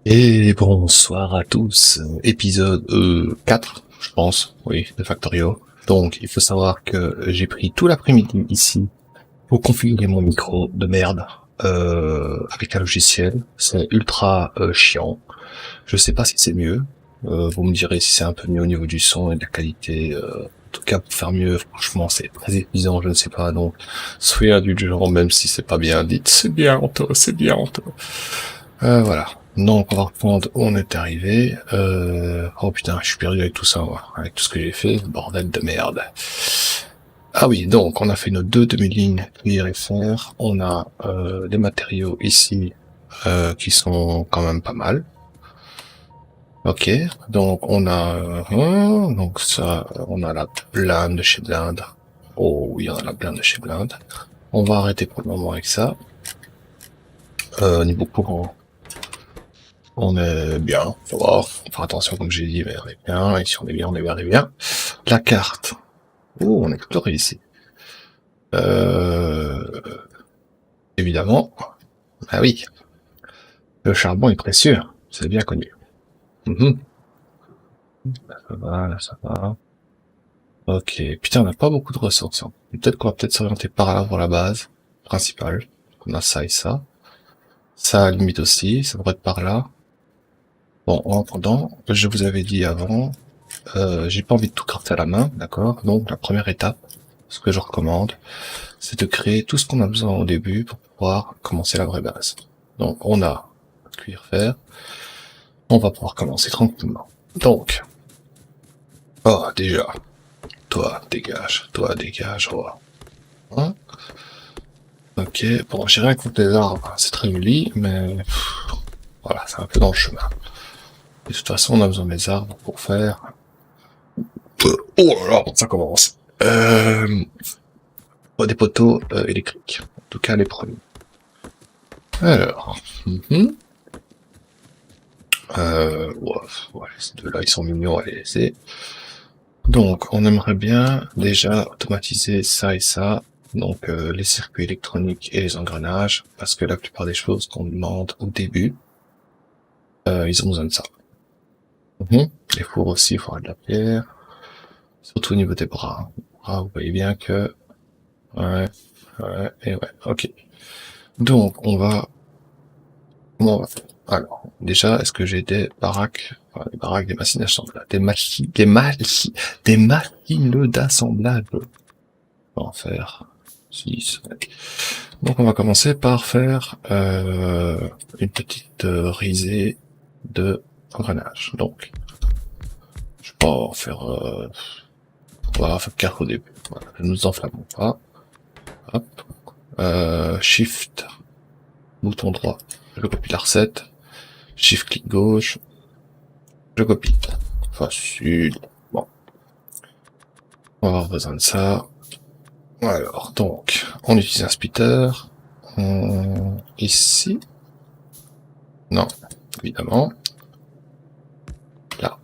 Et bonsoir à tous, épisode 4, je pense, oui, de Factorio. Donc, il faut savoir que j'ai pris tout l'après-midi ici pour configurer mon micro de merde avec un logiciel. C'est ultra chiant. Je sais pas si c'est mieux. Vous me direz si c'est un peu mieux au niveau du son et de la qualité. En tout cas, pour faire mieux, franchement, c'est très épuisant, je ne sais pas. Donc, soyez indulgents, même si c'est pas bien. Dites, c'est bien, Anto, c'est bien, Anto. Voilà. Donc, on va reprendre où on est arrivé. Oh putain, je suis perdu avec tout ça, moi. Avec tout ce que j'ai fait, bordel de merde. Ah oui, donc, on a fait nos deux demi-lignes cuir et fer. On a des matériaux ici qui sont quand même pas mal. Ok, donc on a donc ça, on a la blinde de chez Blinde. Oh oui, on a la blinde de chez Blinde. On va arrêter pour le moment avec ça. Niveau courant, on est bien, ça va. Faire attention, comme j'ai dit, mais on est bien. Et si on est bien, on est bien, on est bien. La carte. Oh, on est plutôt réussi. Euh, évidemment. Ah oui. Le charbon est précieux. C'est bien connu. Mhm. Là, ça va, là, ça va. Ok. Putain, on n'a pas beaucoup de ressources, hein. Peut-être qu'on va peut-être s'orienter par là pour la base principale. On a ça et ça. Ça, à la limite aussi. Ça devrait être par là. Bon, en attendant, je vous avais dit avant, j'ai pas envie de tout crafter à la main, d'accord? Donc, la première étape, ce que je recommande, c'est de créer tout ce qu'on a besoin au début pour pouvoir commencer la vraie base. Donc, on a cuir fer, on va pouvoir commencer tranquillement. Donc, oh, déjà, toi, dégage, oh. Hein, ok, bon, j'ai rien contre les arbres, c'est très joli, mais voilà, c'est un peu dans le chemin. De toute façon, on a besoin des arbres pour faire... Oh là là, ça commence. Des poteaux électriques. En tout cas, les premiers. Alors, ouais, ces deux-là, ils sont mignons à les laisser. Donc, on aimerait bien déjà automatiser ça et ça. Donc, les circuits électroniques et les engrenages, parce que la plupart des choses qu'on demande au début, ils ont besoin de ça. Les fours aussi, il faudra de la pierre. Surtout au niveau des bras. Ah, vous voyez bien que... Ouais, et ouais, ok. Donc, on va... Comment on va faire? Alors, déjà, est-ce que j'ai des baraques, enfin, des baraques, des machines d'assemblage, des machines d'assemblage? On va en faire 6. Donc, on va commencer par faire une petite risée de engrenage. Donc, je vais pas en faire, on va faire 4 au début. Voilà, ne nous enflammons pas. Hop. Shift, bouton droit, je copie la recette. Shift clic gauche, je copie. Facile. Bon, on va avoir besoin de ça. Alors, donc, on utilise un splitter. Ici. Non, évidemment. Là.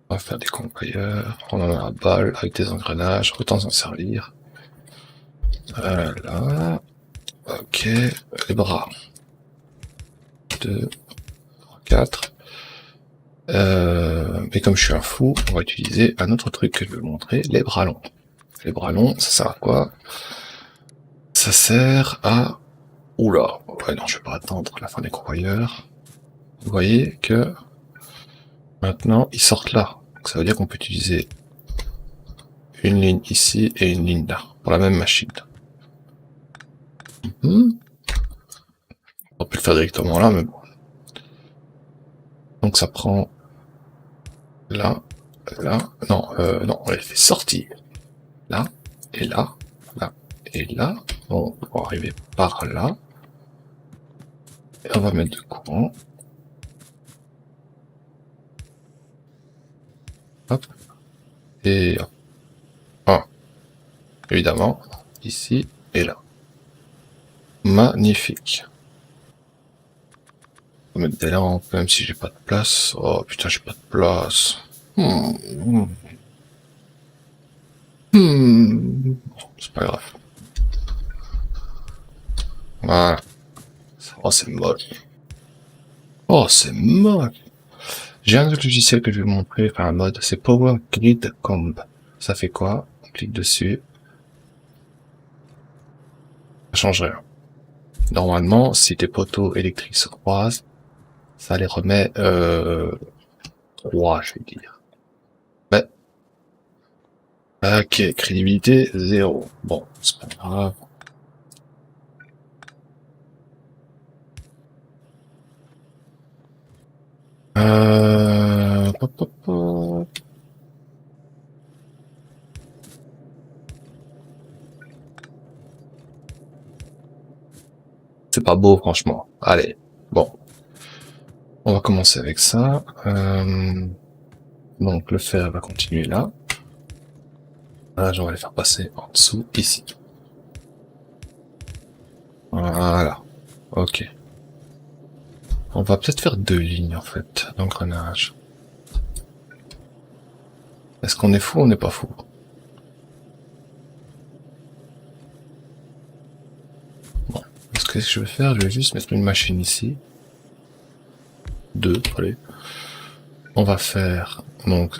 On va faire des convoyeurs. On en a un bol avec des engrenages. Autant s'en servir. Là. Ok. Les bras. 2, 3, 4. Mais comme je suis un fou, on va utiliser un autre truc que je vais vous montrer. Les bras longs. Les bras longs, ça sert à quoi? Ça sert à... Oula, ouais non, je vais pas attendre la fin des convoyeurs. Vous voyez que maintenant ils sortent là. Donc ça veut dire qu'on peut utiliser une ligne ici et une ligne là pour la même machine. On peut le faire directement là, mais bon. Donc ça prend là, là, non, non, on les fait sortir là et là, là et là. Bon, on va arriver par là. Et on va mettre de courant. Hop. Et hop. Ah, évidemment, ici et là. Magnifique. On va mettre des lampes, même si j'ai pas de place. Oh putain, j'ai pas de place. C'est pas grave. Voilà. Oh, c'est moche. Oh, c'est moche. J'ai un autre logiciel que je vais vous montrer, enfin un mode, c'est Power Grid Comb. Ça fait quoi? On clique dessus. Ça change rien. Normalement, si tes poteaux électriques se croisent, ça les remet, 3, je vais dire. Mais, ok, crédibilité, 0. Bon, c'est pas grave. Pop, pop, pop. C'est pas beau, franchement. Allez, bon. On va commencer avec ça. Donc, le fer va continuer là. Là, on va les faire passer en dessous, ici. Voilà. Ok. On va peut-être faire 2 lignes, en fait, d'engrenage. Est-ce qu'on est fou ou on n'est pas fou? Bon. Ce que je vais faire, je vais juste mettre une machine ici. 2, allez. On va faire, donc,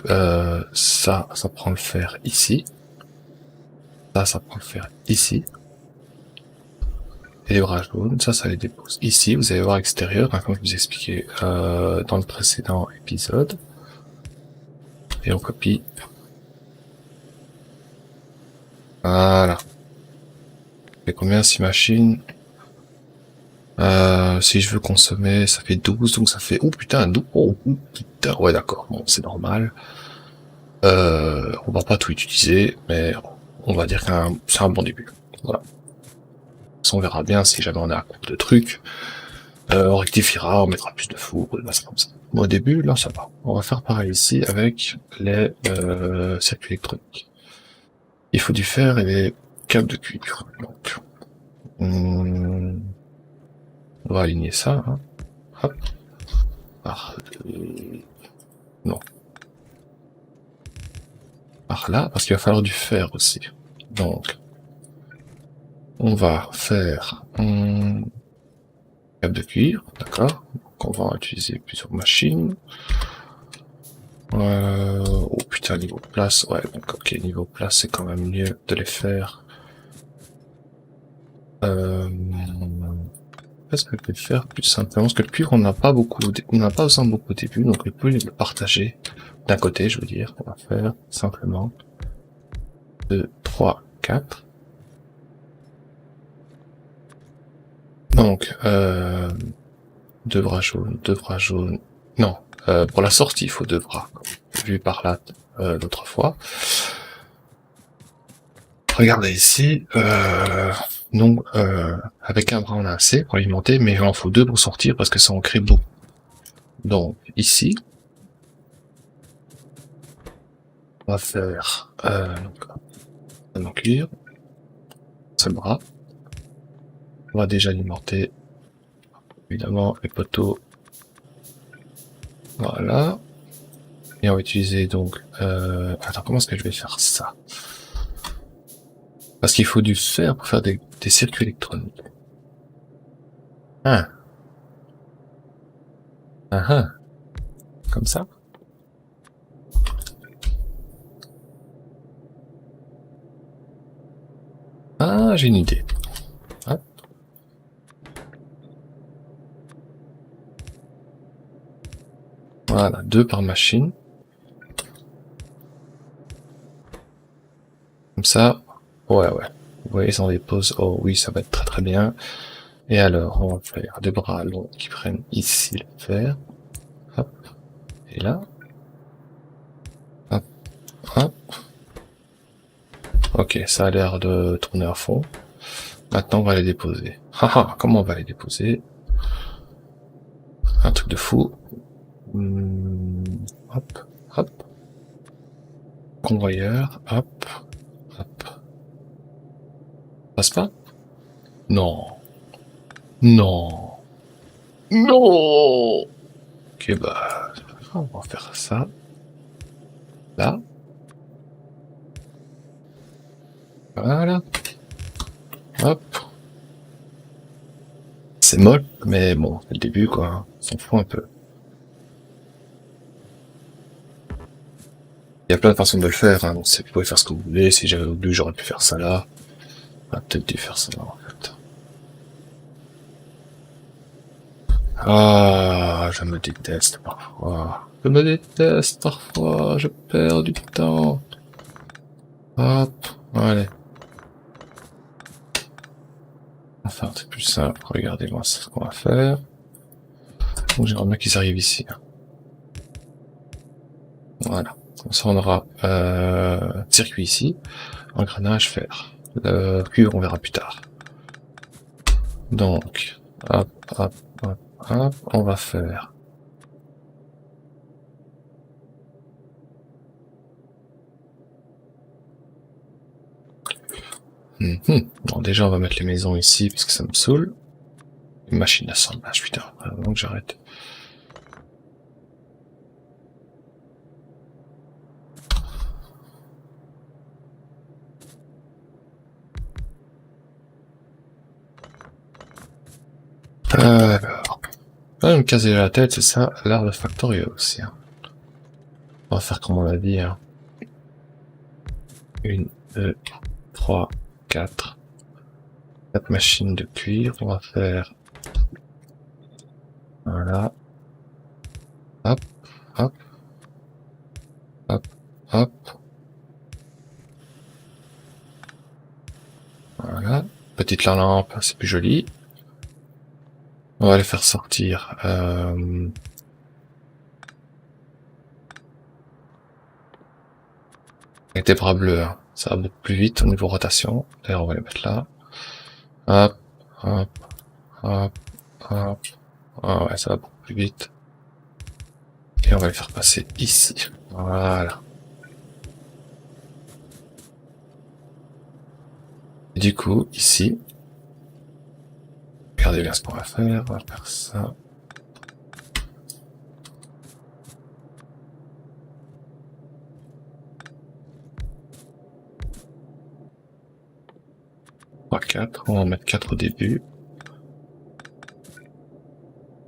ça prend le fer ici. Ça prend le fer ici. Et les bras jaunes, ça les dépose ici. Vous allez voir extérieur, hein, comme je vous expliquais dans le précédent épisode. Et on copie. Voilà. Et combien 6 machines? Si je veux consommer, ça fait 12, donc ça fait... Oh putain, 12. Oh putain, ouais d'accord, bon c'est normal. On va pas tout utiliser, mais on va dire que c'est un bon début. Voilà. On verra bien si jamais on a un couple de trucs. On rectifiera, on mettra plus de four, comme ça. Bon, au début, là ça va. On va faire pareil ici avec les circuits électroniques. Il faut du fer et des câbles de cuivre. Donc, on va aligner ça. Hein. Hop. Non. Par là, parce qu'il va falloir du fer aussi. Donc, on va faire un câble de cuivre, d'accord. Donc on va utiliser plusieurs machines. Oh putain, niveau place, ouais, donc ok, niveau place, c'est quand même mieux de les faire. Est-ce que je vais faire plus simplement, parce que le cuivre, on n'a pas beaucoup, on n'a pas besoin de beaucoup au début, donc on peut le partager d'un côté, je veux dire. On va faire simplement 2, 3, 4. Donc, 2 bras jaunes. Non, pour la sortie, il faut 2 bras, vu par là l'autre fois. Regardez ici, donc avec un bras on a assez pour alimenter, mais il en faut 2 pour sortir parce que ça en crée beaucoup. Donc ici, on va faire un cuir, ce bras. On va déjà alimenter évidemment les poteaux. Voilà. Et on va utiliser donc... attends, comment est-ce que je vais faire ça? Parce qu'il faut du fer pour faire des circuits électroniques. Ah. Ah ah. Comme ça. Ah, j'ai une idée. Hop. Voilà, 2 par machine. Comme ça. Ouais. Vous voyez, ça en dépose. Oh oui, ça va être très très bien. Et alors, on va faire des bras longs qui prennent ici le fer. Hop. Et là. Hop. Hop. Ok, ça a l'air de tourner à fond. Maintenant, on va les déposer. Haha, comment on va les déposer? Un truc de fou. Hop, hop. Convoyeur, hop, hop. Passe pas? Non. Non. Non. Ok, bah, on va faire ça. Là. Voilà. Hop. C'est moche, mais bon, c'est le début, quoi. s'en fout un peu. Il y a plein de façons de le faire, hein. Donc, vous pouvez faire ce que vous voulez. Si j'avais voulu, j'aurais pu faire ça là. J'aurais peut-être dû faire ça là, en fait. Ah, je me déteste parfois. Je me déteste parfois. Je perds du temps. Hop, allez. Enfin, c'est plus simple. Regardez-moi ce qu'on va faire. Donc, j'aimerais bien qu'ils arrivent ici. Voilà. Comme ça, on aura circuit ici. Engrenage, fer. Le cuivre, on verra plus tard. Donc, hop, hop, hop, hop, on va faire. Bon, déjà, on va mettre les maisons ici, puisque ça me saoule. Une machine d'assemblage, putain, avant que j'arrête. Alors, quand même me caser la tête, c'est ça, l'art de Factorio aussi. Hein. On va faire comme on a dit. Hein. 1, 2, 3, 4. 4 machines de cuir. On va faire... Voilà. Hop, hop. Hop, hop. Voilà. Petite lampe, c'est plus joli. On va les faire sortir. Avec des bras bleus, hein. Ça va beaucoup plus vite au niveau rotation. D'ailleurs, on va les mettre là. Hop, hop, hop, hop. Ah ouais, ça va beaucoup plus vite. Et on va les faire passer ici. Voilà. Et du coup, ici, regardez bien ce qu'on va faire. On va faire ça. Quatre. On va en mettre 4 au début.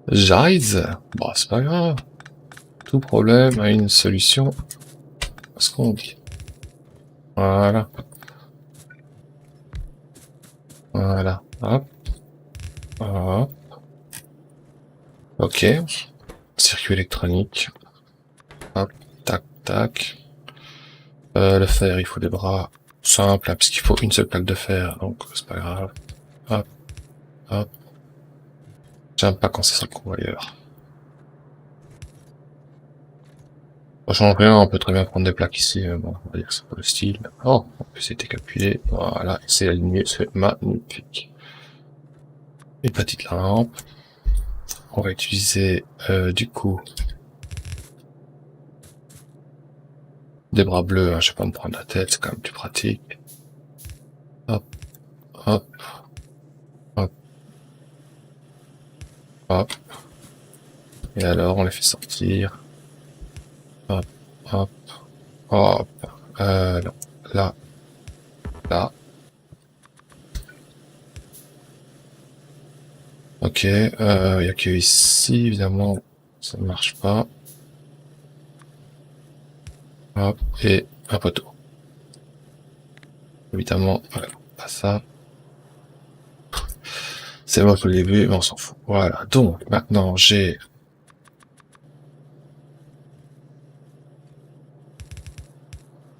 J'arrive. Bon, c'est pas grave. Tout problème a une solution. Ce qu'on dit. Voilà. Voilà. Hop. Hop. Ok. Circuit électronique. Hop. Tac, tac. Le fer, il faut des bras simples, hein, puisqu'il faut une seule plaque de fer, donc c'est pas grave. Hop. Hop. J'aime pas quand c'est sur le convoyeur. Ça change rien, on peut très bien prendre des plaques ici, bon, on va dire que c'est pas le style. Oh, en plus c'était calculé, voilà, c'est aligné, c'est magnifique. Une petite lampe. On va utiliser, du coup, des bras bleus, hein, je vais pas me prendre la tête, c'est quand même plus pratique. Hop, hop, hop, hop. Et alors, on les fait sortir. Hop, hop, hop. Non, là, là. Ok, y a que ici, évidemment, ça ne marche pas. Hop, et un poteau. Évidemment, voilà, pas ça. C'est moi qui l'ai vu, mais on s'en fout. Voilà, donc, maintenant, j'ai...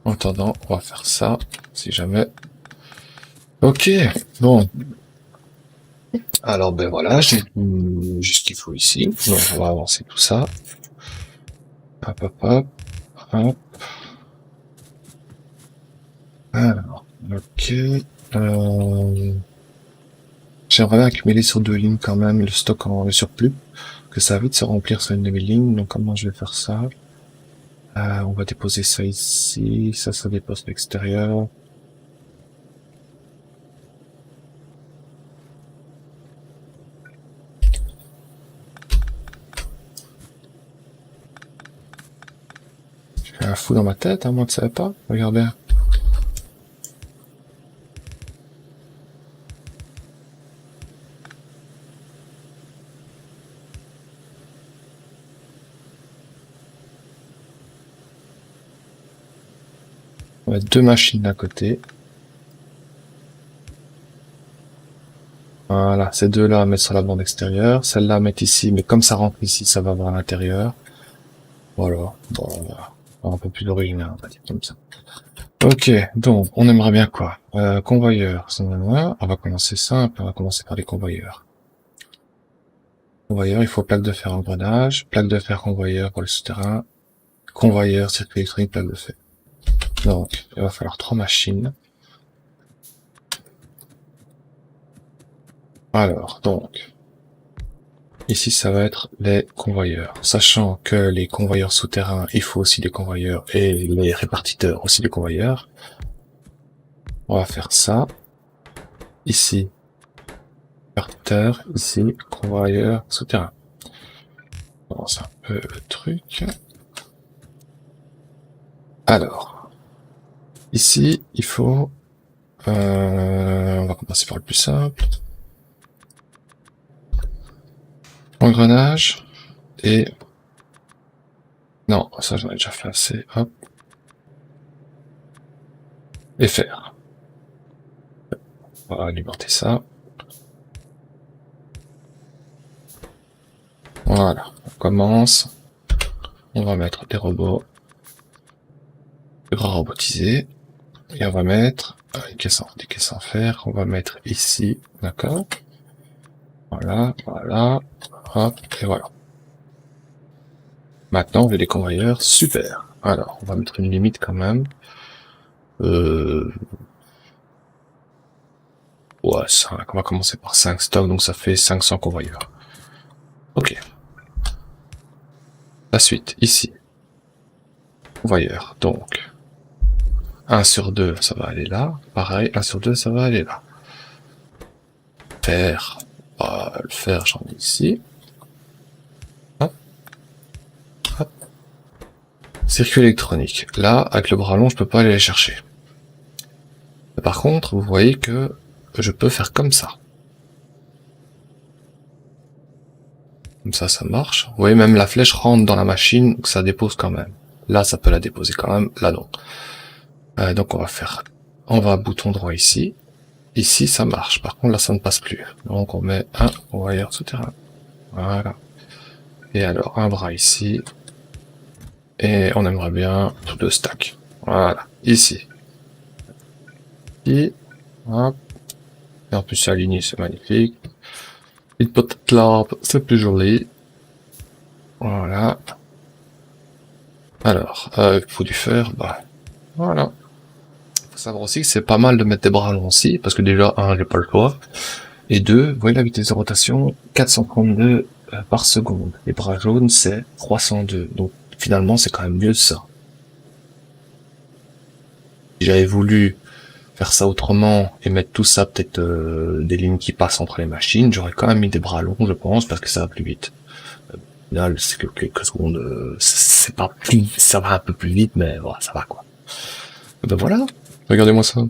En attendant, on va faire ça, si jamais. Ok, bon. Alors, ben voilà, j'ai ce qu'il faut ici. Donc, on va avancer tout ça. Hop, hop, hop, hop. Alors, ok. J'aimerais bien accumuler sur 2 lignes quand même le stock en surplus, que ça va vite se remplir sur une de mes lignes. Donc comment je vais faire ça? On va déposer ça ici, ça dépose de l'extérieur. J'ai un fou dans ma tête, hein, moi tu savais pas? Regardez. On va mettre deux machines d'un côté. Voilà, ces deux-là à mettre sur la bande extérieure. Celle-là à mettre ici, mais comme ça rentre ici, ça va voir à l'intérieur. Voilà. Bon, voilà. Un peu plus d'original, on va dire comme ça. Ok, donc on aimerait bien quoi? Convoyeur. On va commencer simple, on va commencer par les convoyeurs. Convoyeur, il faut plaque de fer engrenage, plaque de fer convoyeur pour le souterrain, convoyeur, circuit électronique, plaque de fer. Donc, il va falloir 3 machines. Alors, donc, ici ça va être les convoyeurs. Sachant que les convoyeurs souterrains, il faut aussi des convoyeurs, et les répartiteurs aussi des convoyeurs. On va faire ça. Ici, répartiteur, ici, convoyeur souterrain. On avance un peu le truc. Alors, ici, il faut... on va commencer par le plus simple. Engrenage. Et... Non, ça j'en ai déjà fait assez. Hop. Et fer. On va alimenter ça. Voilà. On commence. On va mettre des robots. Des bras robotisés. Et on va mettre des caisses en fer. On va mettre ici. D'accord. Voilà, voilà. Hop, et voilà. Maintenant, j'ai des convoyeurs. Super. Alors, on va mettre une limite quand même. Ouais, 5. On va commencer par 5 stocks, donc ça fait 500 convoyeurs. Ok. La suite, ici. Convoyeur. Donc, 1 sur 2, ça va aller là. Pareil, 1 sur 2, ça va aller là. Fer. Le fer, j'en ai ici. Hop. Hop. Circuit électronique. Là, avec le bras long, je peux pas aller les chercher. Par contre, vous voyez que je peux faire comme ça. Comme ça marche. Vous voyez, même la flèche rentre dans la machine, donc ça dépose quand même. Là, ça peut la déposer quand même. Là, non. Donc, on va bouton droit ici. Ici, ça marche. Par contre, là, ça ne passe plus. Donc, on met un convoyeur souterrain. Voilà. Et alors, un bras ici. Et on aimerait bien tout deux stacks. Voilà. Ici. Et, hop. Et en plus, c'est aligné, c'est magnifique. Une petite lampe, c'est plus joli. Voilà. Alors, il faut du fer, bah, voilà. Faut savoir aussi que c'est pas mal de mettre des bras longs aussi, parce que déjà, j'ai pas le choix. Et deux, vous voyez la vitesse de rotation, 432 par seconde. Les bras jaunes, c'est 302. Donc, finalement, c'est quand même mieux ça. Si j'avais voulu faire ça autrement et mettre tout ça, peut-être des lignes qui passent entre les machines, j'aurais quand même mis des bras longs, je pense, parce que ça va plus vite. Là, c'est que quelques secondes, c'est pas plus, ça va un peu plus vite, mais voilà, ça va quoi. Et ben voilà, regardez-moi ça.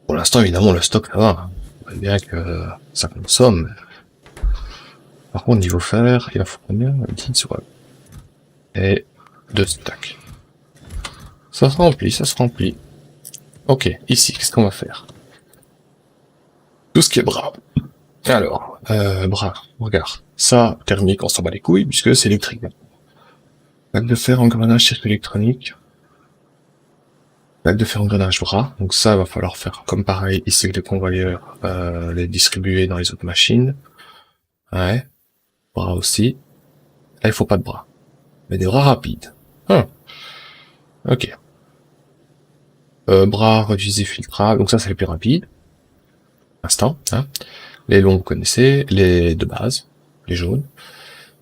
Pour l'instant, évidemment, le stock, ça va. On voit bien que ça consomme. Par contre, niveau fer, il en faut combien? 10, ouais. Et 2 stacks. Ça se remplit, ça se remplit. Ok, ici, qu'est-ce qu'on va faire? Tout ce qui est bras. Alors, bras, regarde. Ça, thermique, on s'en bat les couilles, puisque c'est électrique. Plaque de fer, engrenage, circuit électronique. Plaque de fer, engrenage, bras. Donc ça, va falloir faire comme pareil, ici avec les convoyeurs, les distribuer dans les autres machines. Ouais. Bras aussi. Là, il faut pas de bras. Mais des bras rapides. Ok. Bras réduisés filtrables. Donc ça, c'est les plus rapides. Instant, hein. Les longs, vous connaissez. Les de base. Les jaunes.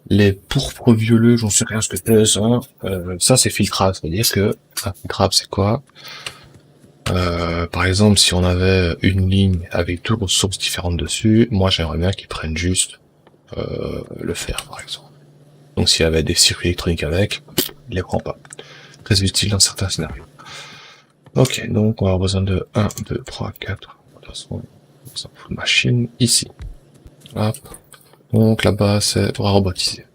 Les pourpres violeux, j'en sais rien ce que c'est, ça. Ça, c'est filtrable. C'est-à-dire que, filtrable, c'est quoi? Par exemple, si on avait une ligne avec deux ressources différentes dessus, moi, j'aimerais bien qu'ils prennent juste, le fer, par exemple. Donc, s'il y avait des circuits électroniques avec, il les prend pas. Très utile dans certains scénarios. Ok, donc, on va avoir besoin de 1, 2, 3, 4, on s'en fout de machine, ici. Hop. Donc là-bas, c'est bras robotisé.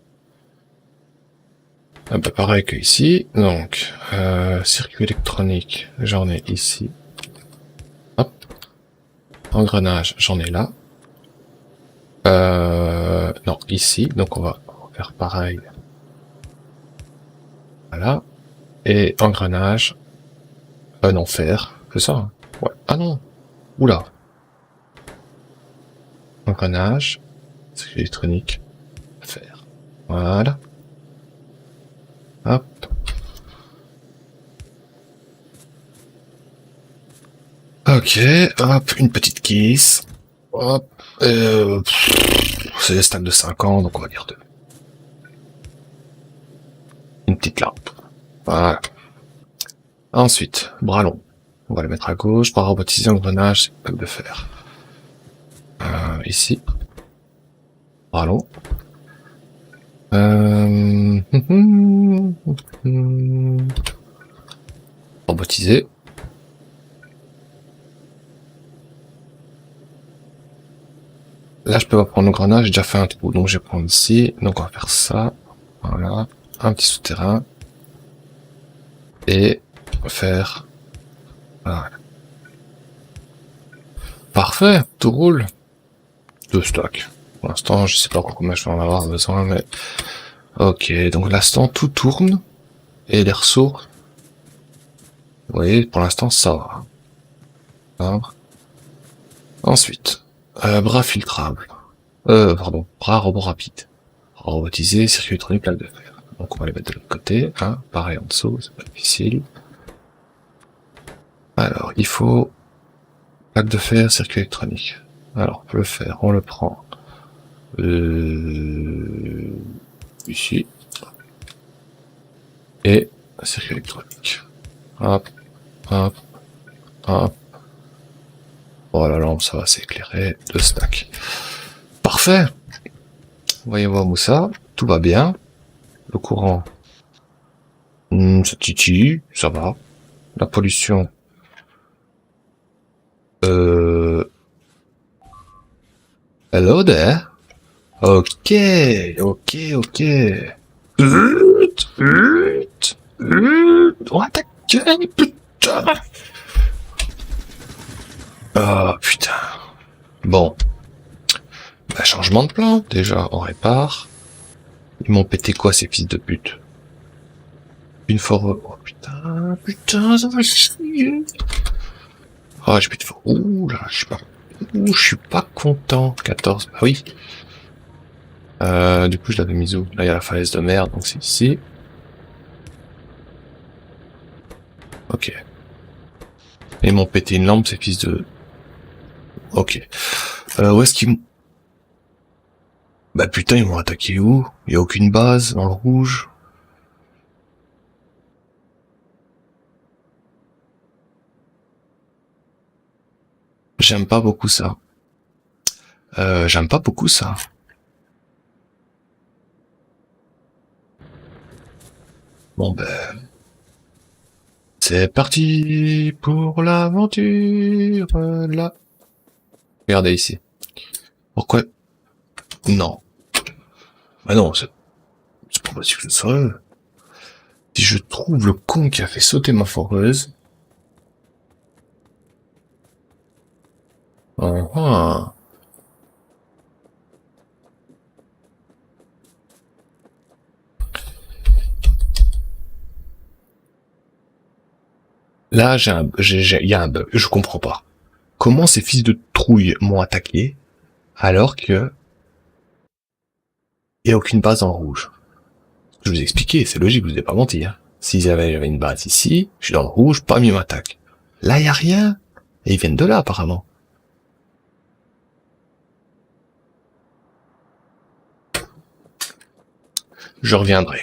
Ah bah pareil que ici. Donc, circuit électronique, j'en ai ici. Hop. Engrenage, j'en ai là. Non, ici. Donc on va faire pareil. Voilà. Et engrenage. Non, fer. C'est ça, hein. Ouais. Ah non. Oula. Engrenage. Circuit électronique. Fer. Voilà. Hop. Ok. Hop. Une petite caisse. Hop. C'est des stacks de 5 ans, donc on va dire 2. Une petite lampe. Voilà. Ensuite, bras long. On va le mettre à gauche. Bras robotisé, engrenage, c'est pack de fer. Ici. Bras long. Robotisé. Là, je peux pas prendre l'engrenage, j'ai déjà fait un trou, donc je vais prendre ici. Donc on va faire ça. Voilà. Un petit souterrain. Et faire... Voilà. Parfait, tout roule. 2 stocks. Pour l'instant, je sais pas encore combien je vais en avoir besoin, mais... Ok, donc l'instant, tout tourne. Et les ressources... Vous voyez, pour l'instant, ça va. Arbre. Ensuite, bras filtrable. Pardon, bras robot rapide. Bras robotisé, circuit électronique, plaque de fer. Donc on va les mettre de l'autre côté, hein. Pareil en dessous, c'est pas difficile. Alors, il faut... Plaque de fer, circuit électronique. Alors, pour le fer, on le prend... Ici. Et circuit électronique. Hop, hop, hop. Oh la lampe, ça va s'éclairer. 2 stacks. Parfait. Voyez-moi où ça. Tout va bien. Le courant. Ça titille. Ça va. La pollution. Hello there. Ok, ok, ok. On attaque. Putain. Ah, putain. Bon. Bah, changement de plan. Déjà, on répare. Ils m'ont pété quoi, ces fils de pute? Une forêt. Oh, putain, putain, ça va chier. Oh, j'ai plus de forêt. Ouh là, je suis pas content. 14, bah oui. Du coup, je l'avais mis où? Là, il y a la falaise de merde, donc c'est ici. Ok. Et ils m'ont pété une lampe, ces fils de... Ok. Où est-ce qu'ils m'ont... Bah putain, ils m'ont attaqué où? Il y a aucune base dans le rouge. J'aime pas beaucoup ça. J'aime pas beaucoup ça. Bon ben... C'est parti pour l'aventure, là. Regardez ici. Pourquoi? Non. Bah non, c'est pas possible que ce soit eux. Si je trouve le con qui a fait sauter ma foreuse... Ah. Là, il y a un bug, je comprends pas. Comment ces fils de trouille m'ont attaqué, alors que il y a aucune base en rouge? Je vous ai expliqué, c'est logique, je vous ai pas menti, hein. S'ils avaient une base ici, je suis dans le rouge, pas mis m'attaque. Là, il y a rien. Et ils viennent de là, apparemment. Je reviendrai.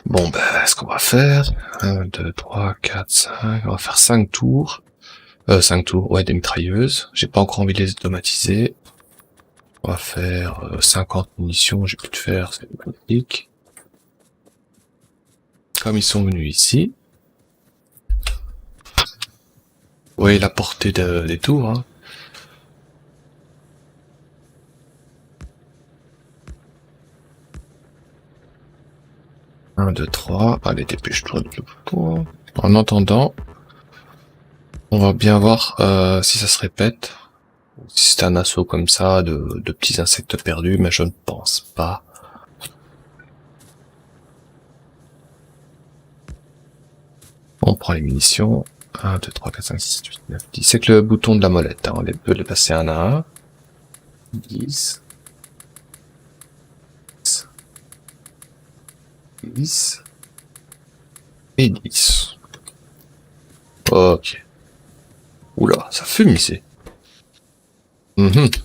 Bon, ben, ce qu'on va faire, 1, 2, 3, 4, 5, on va faire 5 tours. 5 tours, ouais, des mitrailleuses. J'ai pas encore envie de les automatiser. On va faire 50 munitions, j'ai plus de fer, c'est magnifique. Comme ils sont venus ici. Vous voyez la portée des tours, hein. 1, 2, 3. Allez, dépêche-toi de le. En attendant, on va bien voir si ça se répète. Si c'est un assaut comme ça de petits insectes perdus, mais je ne pense pas. On prend les munitions. 1, 2, 3, 4, 5, 6, 8, 9, 10. C'est que le bouton de la molette, hein. On peut les passer un à un. 10. 10. Et 10. Ok. Oula, ça fume ici. Ok.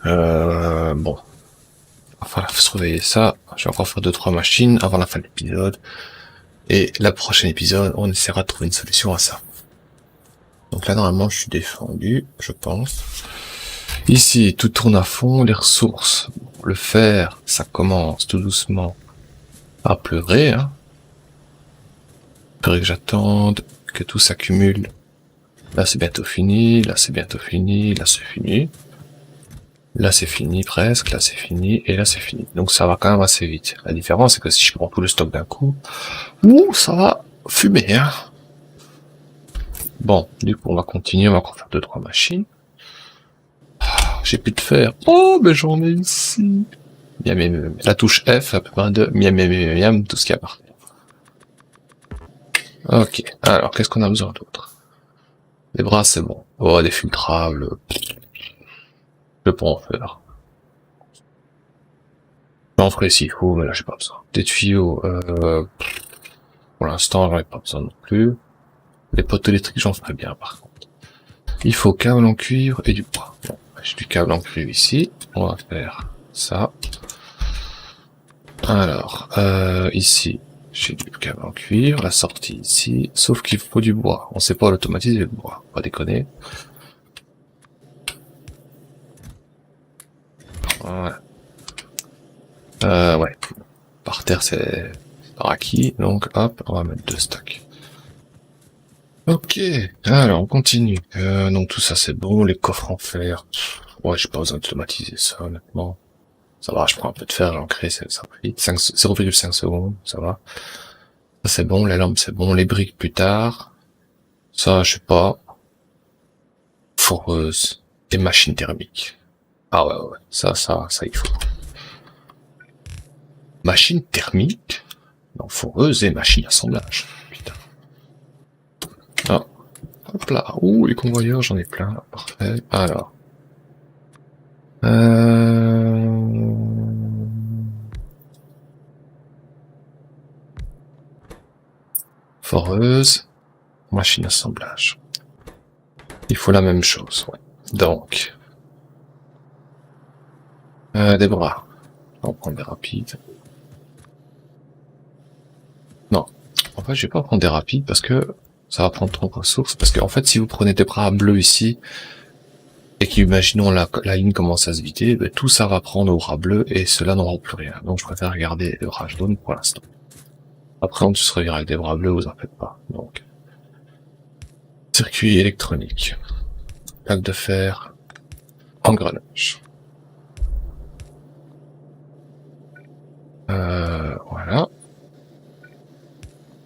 Bon. Il va falloir surveiller ça. Je vais encore faire 2-3 machines avant la fin de l'épisode. Et la prochaine épisode, on essaiera de trouver une solution à ça. Donc là, normalement, je suis défendu, je pense. Ici, tout tourne à fond, les ressources. Le fer, ça commence tout doucement à pleurer. Hein. Il faudrait que j'attende que tout s'accumule. Là, c'est bientôt fini. Là, c'est bientôt fini. Là, c'est fini. Là, c'est fini presque. Là, c'est fini. Et là, c'est fini. Donc, ça va quand même assez vite. La différence, c'est que si je prends tout le stock d'un coup, ça va fumer. Hein. Bon, du coup, on va continuer. On va encore faire 2-3 machines. J'ai plus de fer. Oh, mais j'en ai ici. Miam, miam, miam. La touche F, de miam, miam, miam, miam, tout ce qu'il y a par terre. Ok. Alors, qu'est-ce qu'on a besoin d'autre? Les bras, c'est bon. Oh, des filtrables. Je peux pas en faire. J'en ferai s'il faut, mais là, j'ai pas besoin. Des tuyaux, pour l'instant, j'en ai pas besoin non plus. Les poteaux électriques, j'en ferai bien, par contre. Il faut câble en cuivre et du bois. Bon, j'ai du câble en cuivre ici. On va faire ça. Alors, ici, j'ai du câble en cuivre, la sortie ici, sauf qu'il faut du bois. On sait pas l'automatiser le bois, pas déconner. Voilà. Ouais. Par terre, c'est par acquis, donc hop, on va mettre 2 stacks. Ok, alors on continue. Donc tout ça c'est bon, les coffres en fer. Ouais, j'ai pas besoin d'automatiser ça, honnêtement. Ça va, je prends un peu de fer, j'en crée, ça va vite. 0,5 secondes, ça va. Ça c'est bon, les lampes c'est bon, les briques plus tard. Ça, je sais pas. Foreuse et machine thermique. Ah ouais, ça il faut. Machine thermique? Non, foreuse et machine assemblage. Putain. Ah, hop là. Ouh, les convoyeurs, j'en ai plein. Parfait. Alors. Foreuse, machine assemblage. Il faut la même chose, ouais. Donc. Des bras. On va prendre des rapides. Non. En fait, je vais pas prendre des rapides parce que ça va prendre trop de ressources. Parce qu'en fait, si vous prenez des bras bleus ici, et qu'imaginons la ligne commence à se vider, ben, tout ça va prendre au bras bleu et cela n'aura plus rien. Donc je préfère garder les bras jaunes pour l'instant. Après, on se reviendra avec des bras bleus, vous en faites pas. Donc, circuit électronique, plaque de fer, engrenage. Voilà.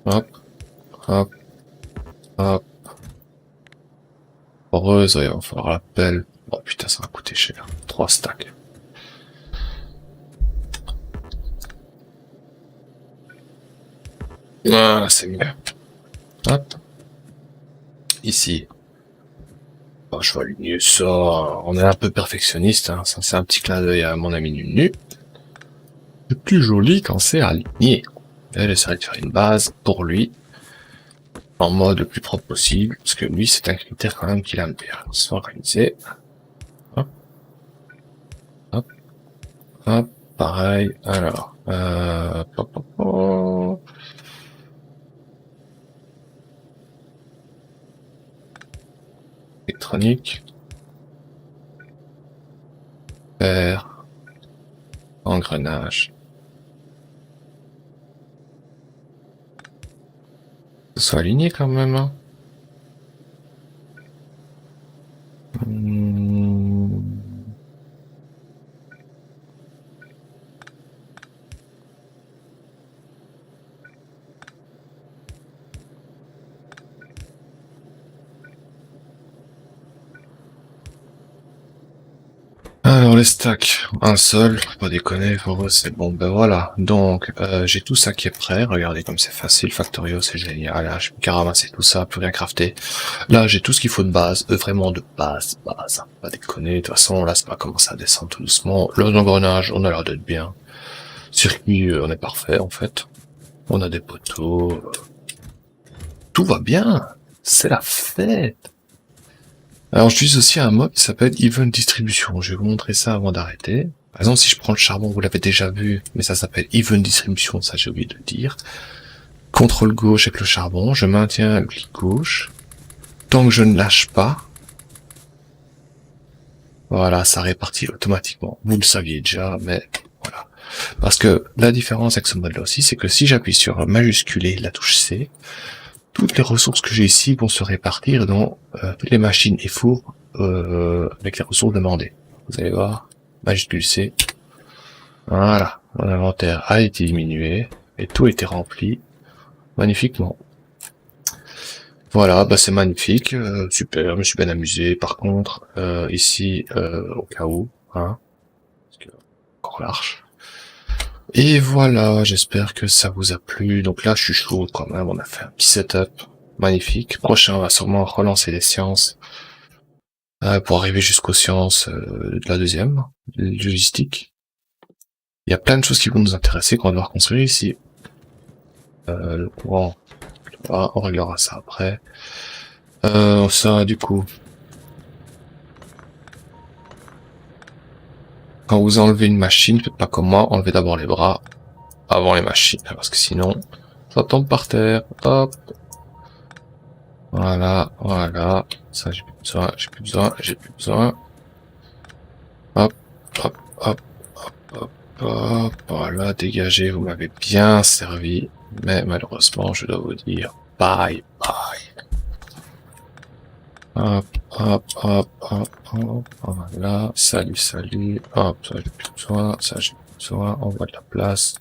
Hop, hop, hop. Heureuse, il va falloir la pelle. Oh putain, ça va coûter cher. 3 stacks. Ah, c'est mieux. Hop. Ici. Oh, je vais aligner ça. On est un peu perfectionniste, hein. Ça, c'est un petit clin d'œil à mon ami Nunu. C'est plus joli quand c'est aligné. Elle essaierait de faire une base pour lui. En mode le plus propre possible. Parce que lui, c'est un critère quand même qu'il aime bien. S'organiser. Hop. Hop. Hop. Pareil. Alors. Électronique. Fer. Engrenage. Que ce soit aligné quand même, hein. Hmm. Alors les stacks, un seul, faut pas déconner, pour eux c'est bon, ben voilà. Donc j'ai tout ça qui est prêt, regardez comme c'est facile, Factorio c'est génial, là j'ai plus qu'à ramasser tout ça, plus rien crafter. Là j'ai tout ce qu'il faut de base, vraiment de base, hein. Pas déconner, de toute façon là ça va commencer à descendre tout doucement. L'engrenage, on a l'air d'être bien. Circuit, on est parfait en fait. On a des poteaux. Tout va bien, c'est la fête. Alors j'utilise aussi un mode qui s'appelle Event Distribution. Je vais vous montrer ça avant d'arrêter. Par exemple, si je prends le charbon, vous l'avez déjà vu, mais ça s'appelle Event Distribution, ça j'ai oublié de le dire. Contrôle gauche avec le charbon, je maintiens le clic gauche. Tant que je ne lâche pas, voilà, ça répartit automatiquement. Vous le saviez déjà, mais voilà. Parce que la différence avec ce mode-là aussi, c'est que si j'appuie sur majusculer la touche C, toutes les ressources que j'ai ici vont se répartir dans toutes les machines et fours avec les ressources demandées. Vous allez voir, majuscule C. Voilà, mon inventaire a été diminué et tout a été rempli magnifiquement. Voilà, bah c'est magnifique, super, je me suis bien amusé. Par contre, ici, au cas où, hein, parce que encore l'arche. Et voilà, j'espère que ça vous a plu. Donc là, je suis chaud quand même, on a fait un petit setup magnifique. Prochain, on va sûrement relancer les sciences pour arriver jusqu'aux sciences de la deuxième, logistique. Il y a plein de choses qui vont nous intéresser qu'on va devoir construire ici. Le courant, on réglera ça après. Ça, du coup, quand vous enlevez une machine, faites pas comme moi, enlevez d'abord les bras avant les machines, parce que sinon, ça tombe par terre. Hop. Voilà, voilà. Ça, j'ai plus besoin, j'ai plus besoin, j'ai plus besoin. Hop, hop, hop, hop, hop, hop. Voilà, dégagez, vous m'avez bien servi. Mais malheureusement, je dois vous dire bye, bye. Hop, hop, hop, hop, hop. Voilà, salut, salut. Hop, ça, j'ai plus besoin, ça, j'ai plus besoin. On voit de la place.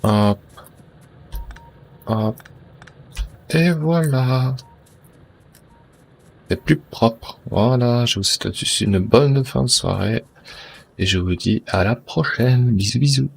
Hop, hop. Et voilà. C'est plus propre. Voilà, je vous souhaite une bonne fin de soirée. Et je vous dis à la prochaine. Bisous bisous.